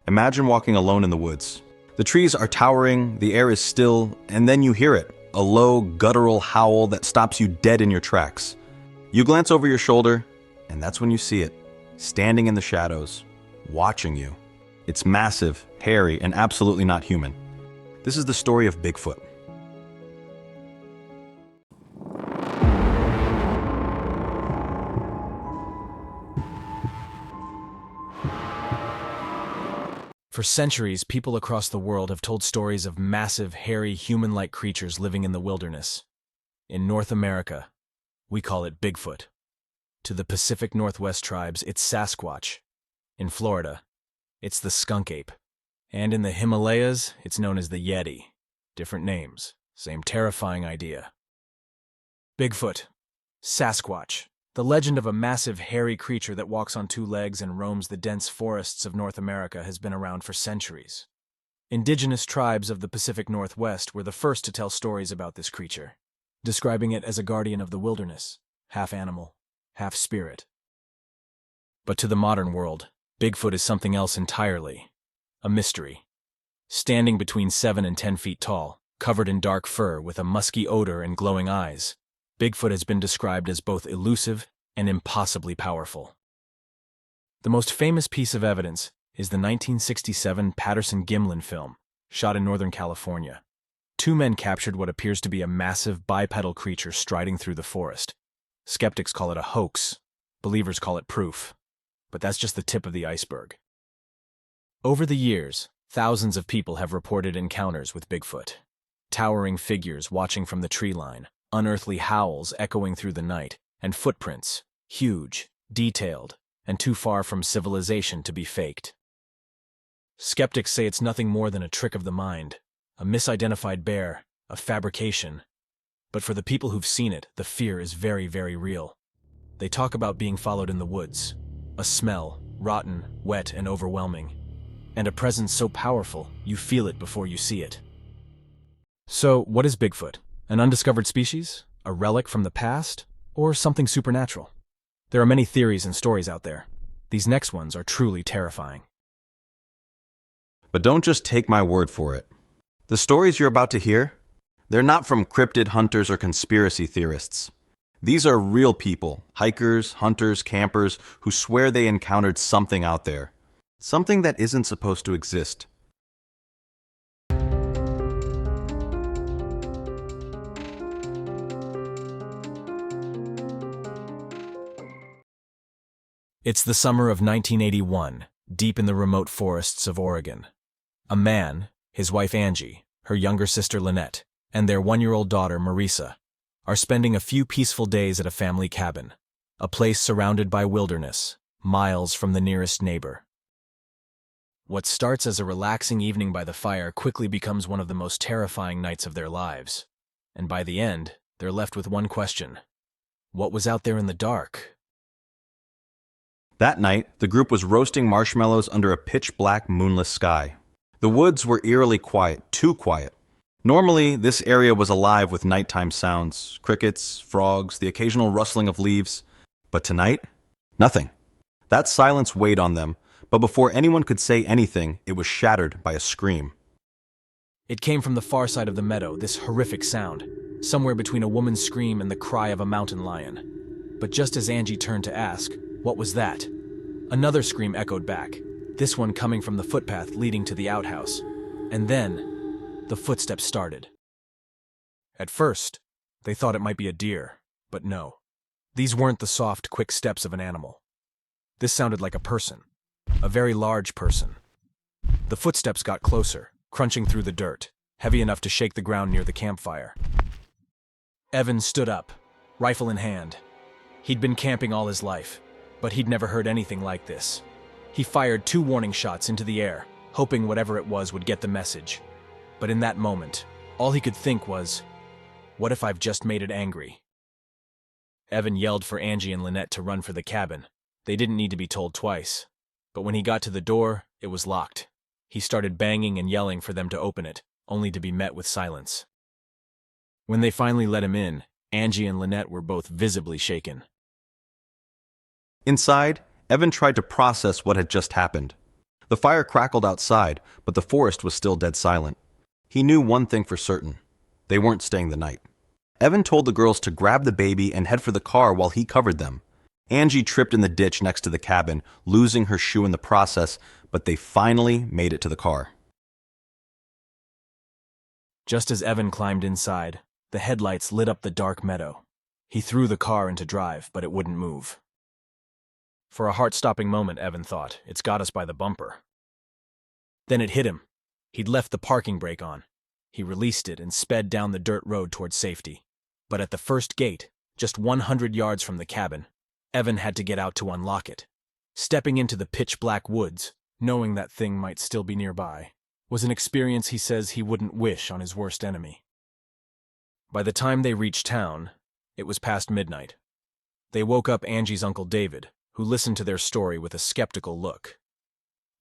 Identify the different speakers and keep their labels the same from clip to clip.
Speaker 1: Imagine walking alone in the woods. The trees are towering, the air is still, and then you hear it, a low, guttural howl that stops you dead in your tracks. You glance over your shoulder, and that's when you see it, standing in the shadows, watching you. It's massive, hairy, and absolutely not human. This is the story of Bigfoot.
Speaker 2: For centuries, people across the world have told stories of massive, hairy, human-like creatures living in the wilderness. In North America, we call it Bigfoot. To the Pacific Northwest tribes, it's Sasquatch. In Florida, it's the skunk ape. And in the Himalayas, it's known as the Yeti. Different names, same terrifying idea. Bigfoot, Sasquatch, the legend of a massive, hairy creature that walks on two legs and roams the dense forests of North America has been around for centuries. Indigenous tribes of the Pacific Northwest were the first to tell stories about this creature, describing it as a guardian of the wilderness, half animal, half spirit. But to the modern world, Bigfoot is something else entirely. A mystery. Standing between 7 and 10 feet tall, covered in dark fur with a musky odor and glowing eyes, Bigfoot has been described as both elusive and impossibly powerful. The most famous piece of evidence is the 1967 Patterson-Gimlin film, shot in Northern California. Two men captured what appears to be a massive bipedal creature striding through the forest. Skeptics call it a hoax. Believers call it proof. But that's just the tip of the iceberg. Over the years, thousands of people have reported encounters with Bigfoot. Towering figures watching from the tree line, unearthly howls echoing through the night, and footprints, huge, detailed, and too far from civilization to be faked. Skeptics say it's nothing more than a trick of the mind, a misidentified bear, a fabrication. But for the people who've seen it, the fear is very, very real. They talk about being followed in the woods, a smell, rotten, wet, and overwhelming, and a presence so powerful you feel it before you see it. So, what is Bigfoot? An undiscovered species? A relic from the past? Or something supernatural? There are many theories and stories out there. These next ones are truly terrifying.
Speaker 1: But don't just take my word for it. The stories you're about to hear, they're not from cryptid hunters or conspiracy theorists. These are real people, hikers, hunters, campers, who swear they encountered something out there. Something that isn't supposed to exist.
Speaker 2: It's the summer of 1981, deep in the remote forests of Oregon. A man, his wife Angie, her younger sister Lynette, and their 1-year-old daughter Marisa are spending a few peaceful days at a family cabin, a place surrounded by wilderness, miles from the nearest neighbor. What starts as a relaxing evening by the fire quickly becomes one of the most terrifying nights of their lives. And by the end, they're left with one question. What was out there in the dark?
Speaker 1: That night, the group was roasting marshmallows under a pitch-black, moonless sky. The woods were eerily quiet, too quiet. Normally, this area was alive with nighttime sounds, crickets, frogs, the occasional rustling of leaves. But tonight, nothing. That silence weighed on them, but before anyone could say anything, it was shattered by a scream.
Speaker 2: It came from the far side of the meadow, this horrific sound, somewhere between a woman's scream and the cry of a mountain lion. But just as Angie turned to ask, what was that? Another scream echoed back, this one coming from the footpath leading to the outhouse. And then, the footsteps started. At first, they thought it might be a deer, but no. These weren't the soft, quick steps of an animal. This sounded like a person, a very large person. The footsteps got closer, crunching through the dirt, heavy enough to shake the ground near the campfire. Evan stood up, rifle in hand. He'd been camping all his life, but he'd never heard anything like this. He fired 2 warning shots into the air, hoping whatever it was would get the message. But in that moment, all he could think was, what if I've just made it angry? Evan yelled for Angie and Lynette to run for the cabin. They didn't need to be told twice. But when he got to the door, it was locked. He started banging and yelling for them to open it, only to be met with silence. When they finally let him in, Angie and Lynette were both visibly shaken.
Speaker 1: Inside, Evan tried to process what had just happened. The fire crackled outside, but the forest was still dead silent. He knew one thing for certain. They weren't staying the night. Evan told the girls to grab the baby and head for the car while he covered them. Angie tripped in the ditch next to the cabin, losing her shoe in the process, but they finally made it to the car.
Speaker 2: Just as Evan climbed inside, the headlights lit up the dark meadow. He threw the car into drive, but it wouldn't move. For a heart-stopping moment, Evan thought, it's got us by the bumper. Then it hit him. He'd left the parking brake on. He released it and sped down the dirt road towards safety. But at the first gate, just 100 yards from the cabin, Evan had to get out to unlock it. Stepping into the pitch-black woods, knowing that thing might still be nearby, was an experience he says he wouldn't wish on his worst enemy. By the time they reached town, it was past midnight. They woke up Angie's Uncle David, who listened to their story with a skeptical look.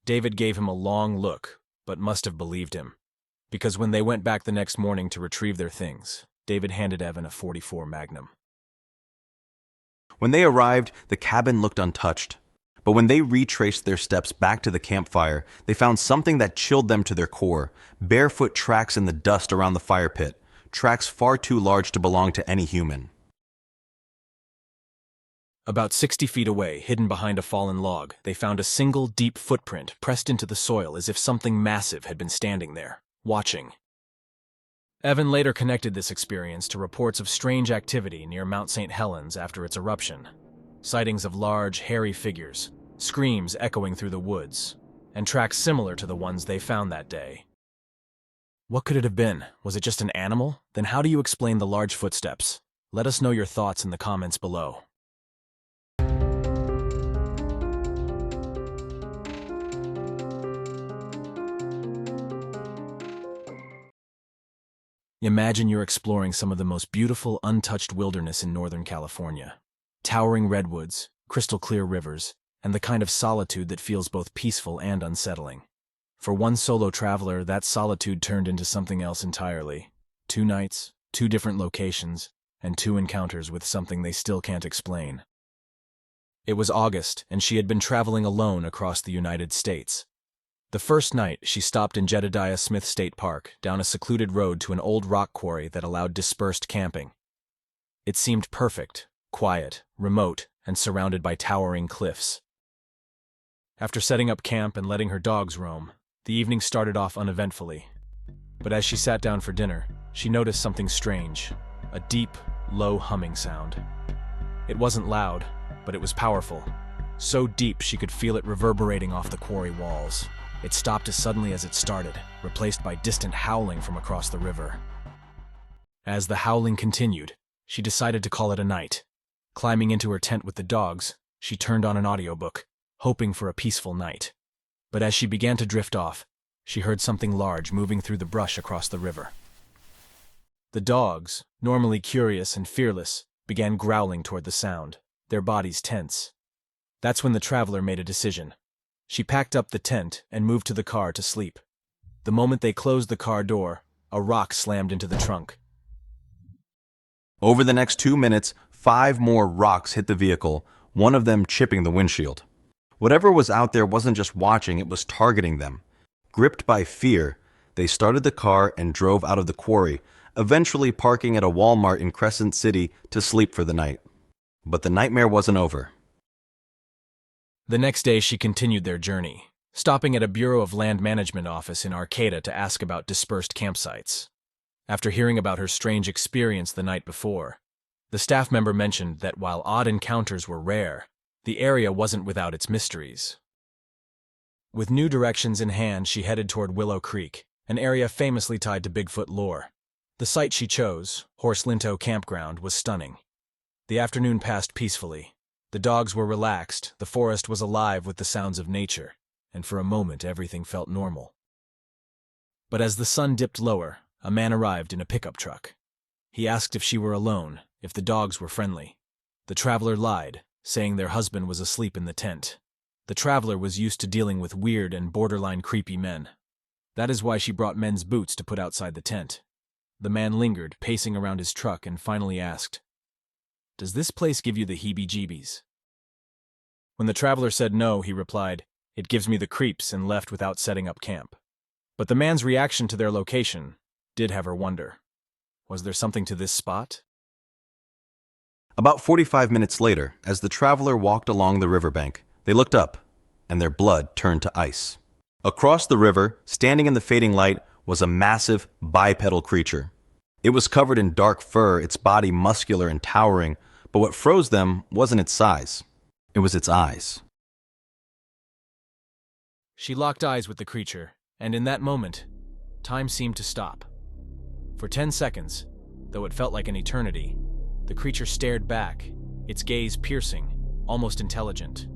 Speaker 2: David gave him a long look, but must have believed him, because when they went back the next morning to retrieve their things, David handed Evan a .44 Magnum.
Speaker 1: When they arrived, the cabin looked untouched. But when they retraced their steps back to the campfire, they found something that chilled them to their core: barefoot tracks in the dust around the fire pit, tracks far too large to belong to any human.
Speaker 2: About 60 feet away, hidden behind a fallen log, they found a single deep footprint pressed into the soil as if something massive had been standing there, watching. Evan later connected this experience to reports of strange activity near Mount St. Helens after its eruption. Sightings of large, hairy figures, screams echoing through the woods, and tracks similar to the ones they found that day. What could it have been? Was it just an animal? Then how do you explain the large footsteps? Let us know your thoughts in the comments below. Imagine you're exploring some of the most beautiful, untouched wilderness in Northern California. Towering redwoods, crystal clear rivers, and the kind of solitude that feels both peaceful and unsettling. For one solo traveler, that solitude turned into something else entirely. 2 nights, 2 different locations, and 2 encounters with something they still can't explain. It was August, and she had been traveling alone across the United States. The first night, she stopped in Jedediah Smith State Park, down a secluded road to an old rock quarry that allowed dispersed camping. It seemed perfect, quiet, remote, and surrounded by towering cliffs. After setting up camp and letting her dogs roam, the evening started off uneventfully. But as she sat down for dinner, she noticed something strange, a deep, low humming sound. It wasn't loud, but it was powerful, so deep she could feel it reverberating off the quarry walls. It stopped as suddenly as it started, replaced by distant howling from across the river. As the howling continued, she decided to call it a night. Climbing into her tent with the dogs, she turned on an audiobook, hoping for a peaceful night. But as she began to drift off, she heard something large moving through the brush across the river. The dogs, normally curious and fearless, began growling toward the sound, their bodies tense. That's when the traveler made a decision. She packed up the tent and moved to the car to sleep. The moment they closed the car door, a rock slammed into the trunk.
Speaker 1: Over the next 2 minutes, 5 more rocks hit the vehicle, one of them chipping the windshield. Whatever was out there wasn't just watching, it was targeting them. Gripped by fear, they started the car and drove out of the quarry, eventually parking at a Walmart in Crescent City to sleep for the night. But the nightmare wasn't over.
Speaker 2: The next day, she continued their journey, stopping at a Bureau of Land Management office in Arcata to ask about dispersed campsites. After hearing about her strange experience the night before, the staff member mentioned that while odd encounters were rare, the area wasn't without its mysteries. With new directions in hand, she headed toward Willow Creek, an area famously tied to Bigfoot lore. The site she chose, Horse Linto Campground, was stunning. The afternoon passed peacefully. The dogs were relaxed, the forest was alive with the sounds of nature, and for a moment everything felt normal. But as the sun dipped lower, a man arrived in a pickup truck. He asked if she were alone, if the dogs were friendly. The traveler lied, saying their husband was asleep in the tent. The traveler was used to dealing with weird and borderline creepy men. That is why she brought men's boots to put outside the tent. The man lingered, pacing around his truck, and finally asked, "Does this place give you the heebie-jeebies?" When the traveler said no, he replied, It gives me the creeps and left without setting up camp. But the man's reaction to their location did have her wonder. Was there something to this spot?
Speaker 1: About 45 minutes later, as the traveler walked along the riverbank, they looked up, and their blood turned to ice. Across the river, standing in the fading light, was a massive, bipedal creature. It was covered in dark fur, its body muscular and towering, but what froze them wasn't its size. It was its eyes.
Speaker 2: She locked eyes with the creature, and in that moment, time seemed to stop. For 10 seconds, though it felt like an eternity, the creature stared back, its gaze piercing, almost intelligent.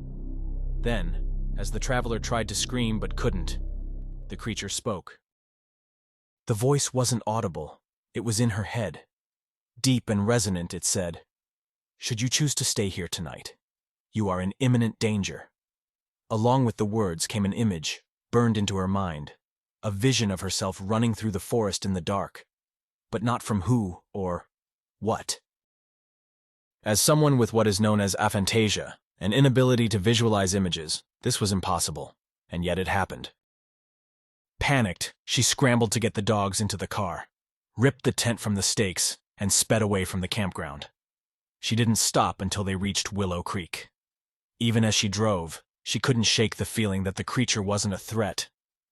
Speaker 2: Then, as the traveler tried to scream but couldn't, the creature spoke. The voice wasn't audible, it was in her head. Deep and resonant, it said, "Should you choose to stay here tonight, you are in imminent danger." Along with the words came an image, burned into her mind, a vision of herself running through the forest in the dark, but not from who or what. As someone with what is known as aphantasia, an inability to visualize images, this was impossible, and yet it happened. Panicked, she scrambled to get the dogs into the car, ripped the tent from the stakes, and sped away from the campground. She didn't stop until they reached Willow Creek. Even as she drove, she couldn't shake the feeling that the creature wasn't a threat,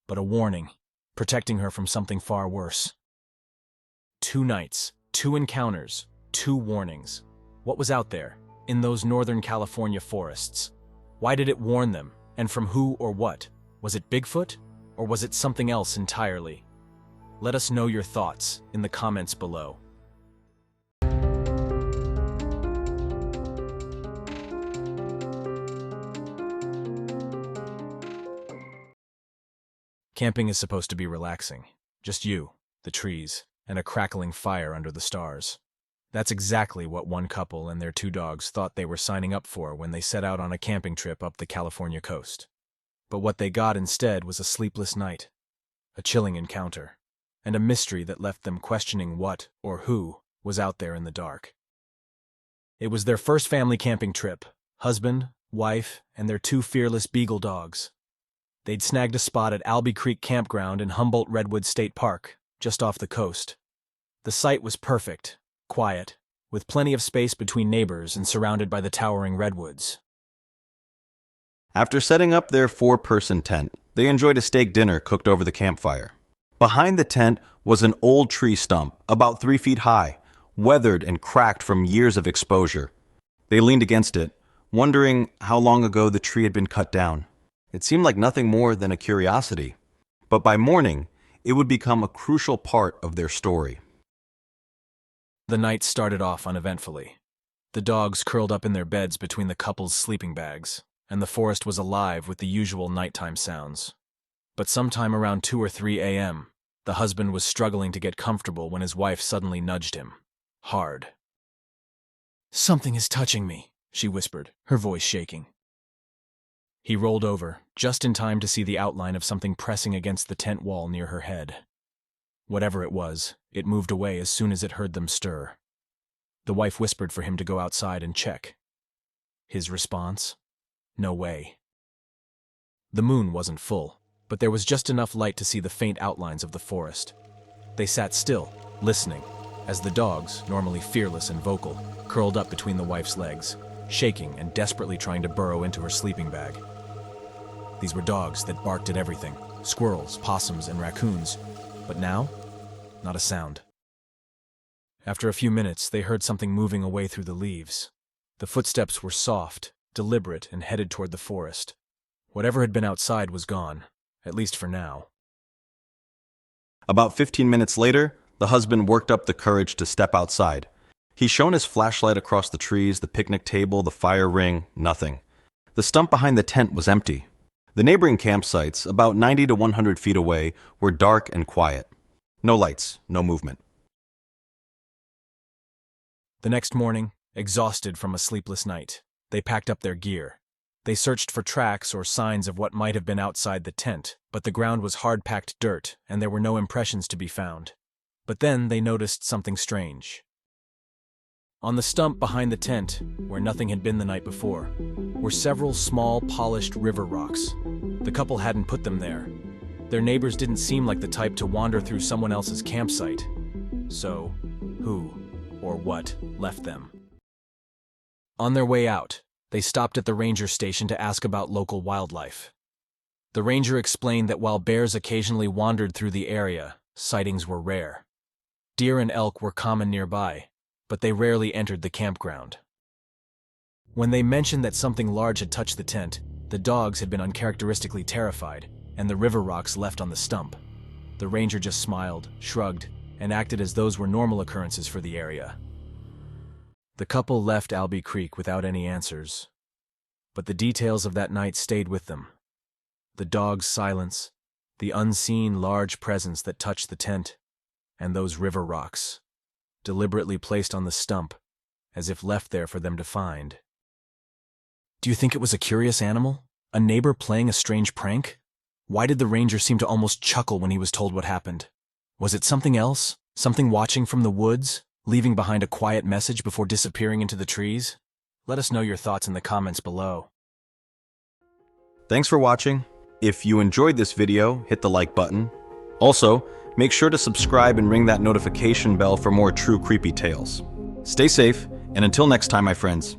Speaker 2: but a warning, protecting her from something far worse. 2 nights, 2 encounters, 2 warnings. What was out there, in those Northern California forests? Why did it warn them, and from who or what? Was it Bigfoot, or was it something else entirely? Let us know your thoughts in the comments below. Camping is supposed to be relaxing. Just you, the trees, and a crackling fire under the stars. That's exactly what one couple and their 2 dogs thought they were signing up for when they set out on a camping trip up the California coast. But what they got instead was a sleepless night, a chilling encounter, and a mystery that left them questioning what or who was out there in the dark. It was their first family camping trip, husband, wife, and their 2 fearless beagle dogs. They'd snagged a spot at Albee Creek Campground in Humboldt Redwood State Park, just off the coast. The site was perfect, quiet, with plenty of space between neighbors and surrounded by the towering redwoods.
Speaker 1: After setting up their 4-person tent, they enjoyed a steak dinner cooked over the campfire. Behind the tent was an old tree stump, about 3 feet high, weathered and cracked from years of exposure. They leaned against it, wondering how long ago the tree had been cut down. It seemed like nothing more than a curiosity, but by morning, it would become a crucial part of their story.
Speaker 2: The night started off uneventfully. The dogs curled up in their beds between the couple's sleeping bags, and the forest was alive with the usual nighttime sounds. But sometime around 2 or 3 a.m., the husband was struggling to get comfortable when his wife suddenly nudged him. Hard. "Something is touching me," she whispered, her voice shaking. He rolled over, just in time to see the outline of something pressing against the tent wall near her head. Whatever it was, it moved away as soon as it heard them stir. The wife whispered for him to go outside and check. His response? No way. The moon wasn't full, but there was just enough light to see the faint outlines of the forest. They sat still, listening, as the dogs, normally fearless and vocal, curled up between the wife's legs, shaking and desperately trying to burrow into her sleeping bag. These were dogs that barked at everything, squirrels, possums, and raccoons, but now, not a sound. After a few minutes, they heard something moving away through the leaves. The footsteps were soft, deliberate, and headed toward the forest. Whatever had been outside was gone, at least for now.
Speaker 1: About 15 minutes later, the husband worked up the courage to step outside. He shone his flashlight across the trees, the picnic table, the fire ring, nothing. The stump behind the tent was empty. The neighboring campsites, about 90 to 100 feet away, were dark and quiet. No lights, no movement.
Speaker 2: The next morning, exhausted from a sleepless night, they packed up their gear. They searched for tracks or signs of what might have been outside the tent, but the ground was hard-packed dirt, and there were no impressions to be found. But then they noticed something strange. On the stump behind the tent, where nothing had been the night before, were several small, polished river rocks. The couple hadn't put them there. Their neighbors didn't seem like the type to wander through someone else's campsite. So, who or what left them? On their way out, they stopped at the ranger station to ask about local wildlife. The ranger explained that while bears occasionally wandered through the area, sightings were rare. Deer and elk were common nearby, but they rarely entered the campground. When they mentioned that something large had touched the tent, the dogs had been uncharacteristically terrified, and the river rocks left on the stump. The ranger just smiled, shrugged, and acted as those were normal occurrences for the area. The couple left Albee Creek without any answers, but the details of that night stayed with them. The dog's silence, the unseen large presence that touched the tent, and those river rocks, deliberately placed on the stump, as if left there for them to find. Do you think it was a curious animal? A neighbor playing a strange prank? Why did the ranger seem to almost chuckle when he was told what happened? Was it something else? Something watching from the woods, leaving behind a quiet message before disappearing into the trees? Let us know your thoughts in the comments below.
Speaker 1: Thanks for watching. If you enjoyed this video, hit the like button. Also, make sure to subscribe and ring that notification bell for more true creepy tales. Stay safe, and until next time, my friends,